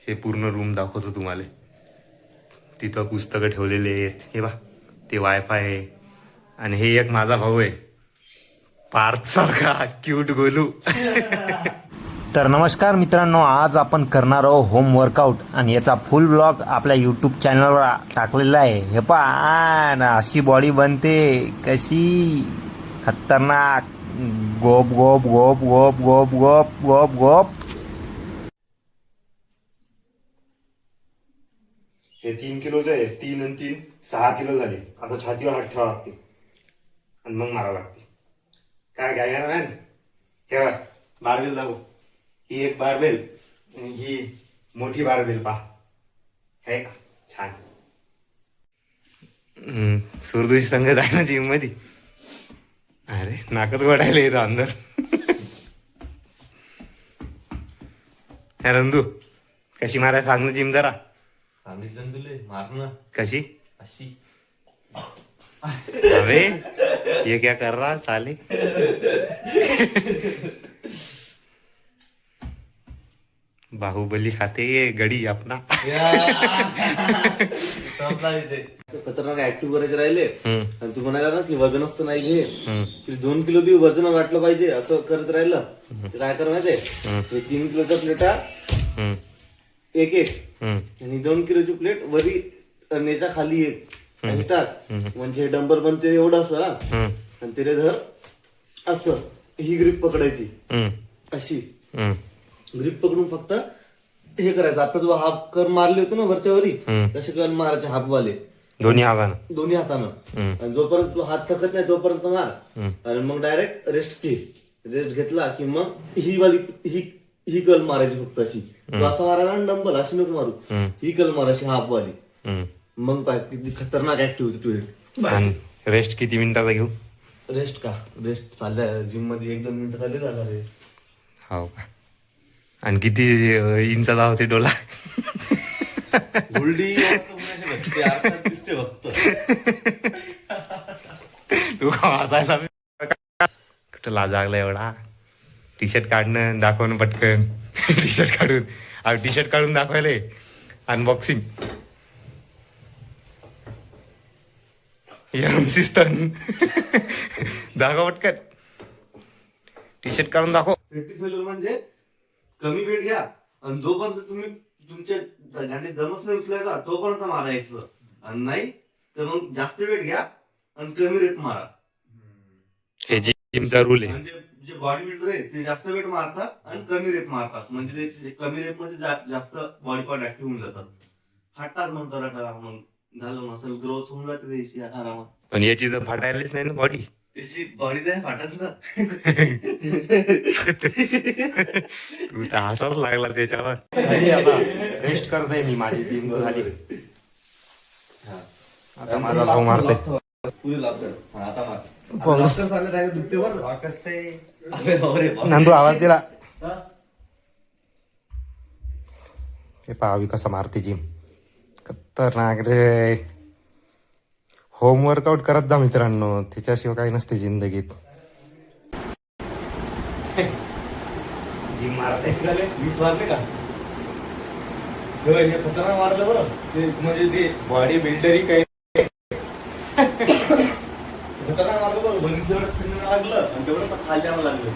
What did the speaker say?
हे पूर्ण रूम दाखवतो तुम्हाला. तिथं पुस्तकं ठेवलेले आहेत. हे बा ते वायफाय आहे. आणि हे एक माझा भाऊ आहे, पार्थ सारखा क्यूट गोलू. तर नमस्कार मित्रांनो, आज आपण करणार आहोत होम वर्कआउट आणि याचा फुल ब्लॉग आपल्या यूट्यूब चॅनलवर टाकलेला आहे. हे पहा ना, अशी बॉडी बनते, कशी खतरनाक. गोप गोप गोप गोप गोप गोप गोप गोप. हे 3 किलोचं आहे. 3 आणि 3 6 किलो झाले. असं छातीवर हात ठेवा लागते आणि मग मारावं लागते. काय काय मॅन, ठेवा बारबेल दाखव. ही एक बारबेल, ही मोठी बारबेल पहा, आहे का छान. सूरदूशी संघ जाय ना जिम मध्ये. अरे नाकच वडायला येतं अंदर. रंदू कशी मारायला सांग ना जिम जरा. सांगितलं तुले मारणं कशी अशी. अरे ये क्या कर रहा साले. बाहुबली खाते ये गडी अपना. खतरनाक ऍक्टिव्ह करायचे राहिले आणि तू म्हणाला ना की वजनच तर नाही घे, की 2 किलो बी वजन वाटलं पाहिजे असं करत राहिलं तर काय कर माहितीये, हे 3 किलोच्या प्लेटा एक एक आणि 2 किलोची प्लेट वरी नेच्या खाली एक आणि टाक, म्हणजे डंबर बनते एवढं असं. आणि तिथे धर असं, ही ग्रीप पकडायची अशी ग्रीप पकडून फक्त हे करायचं. आता जो हाफ कर मारले होते ना वरच्या वरी, तसे कर मारायचे हाफवाले दोन्ही हातानं. आणि जोपर्यंत तू हात थकत नाही तोपर्यंत मार आणि मग डायरेक्ट रेस्ट घे. रेस्ट घेतला की मग ही वाली ही कल मारायची फक्त अशी. तू असं मारायला ना डंबल अशी नको मारू, ही कल मारायची हाफ वाली. मग पाय किती खतरनाक ऍक्टिव्ह होती तू. रेस्ट किती मिनिटाचा घेऊ. रेस्ट का, रेस्ट चालल्या जिम मध्ये 1-2 मिनिटं चालले झाला रेस्ट. हो का. आणि किती इंचाचा होते डोला. हुलडी दिसते फक्त. तू हसायला कुठं लाजागला एवढा. टी शर्ट काढणं दाखवणं पटकन. टी शर्ट काढून दाखवायला अनबॉक्सिंग. सिस्टम दाखव पटकन. टी शर्ट काढून दाखव. सेफ्टी फेल्युअर म्हणजे कमी वेट घ्या आणि जोपर्यंत तुम्ही तुमच्या दमच नाही उचलायचा तोपर्यंत मारायचं. आणि नाही तर मग जास्त वेट घ्या आणि कमी रेट मारा. हे जिमचा रूल आहे. म्हणजे जे बॉडी बिल्डर आहे ते जास्त वेट मारतात आणि कमी रेट मारतात. म्हणजे ते कमी रेट मध्ये जास्त बॉडी पार्ट ऍक्टिव्ह होऊन जातात. फाटतात म्हणतात, मग झालं मसल ग्रोथ होऊन जाते त्याची आरामात. पण याची तर फाटायलाच नाही ना बॉडी. त्याची बॉडी नाही फाटत ना. तू तर हसाच लागला त्याच्यावर. आता रेस्ट करतोय मी, माझी जिम झाली. आता माझा भाऊ मारतोय. पुढे लागतं आता मार. दुखते बरं. नंदू आवाज दिला. हे पाहावी कसं मारते जिम. खतरनाक रे. होम वर्कआउट करत जा मित्रांनो, त्याच्याशिवाय काही नसते जिंदगीत. जिम मारते झाले 20 मारले का. हे खतरनाक मारलं बरं. ते म्हणजे ते बॉडी बिल्डरही काही खतरनाक मारलं बरं. बरीच जेवढं स्पिन लागलं आणि तेवढं खाली यावं लागलं.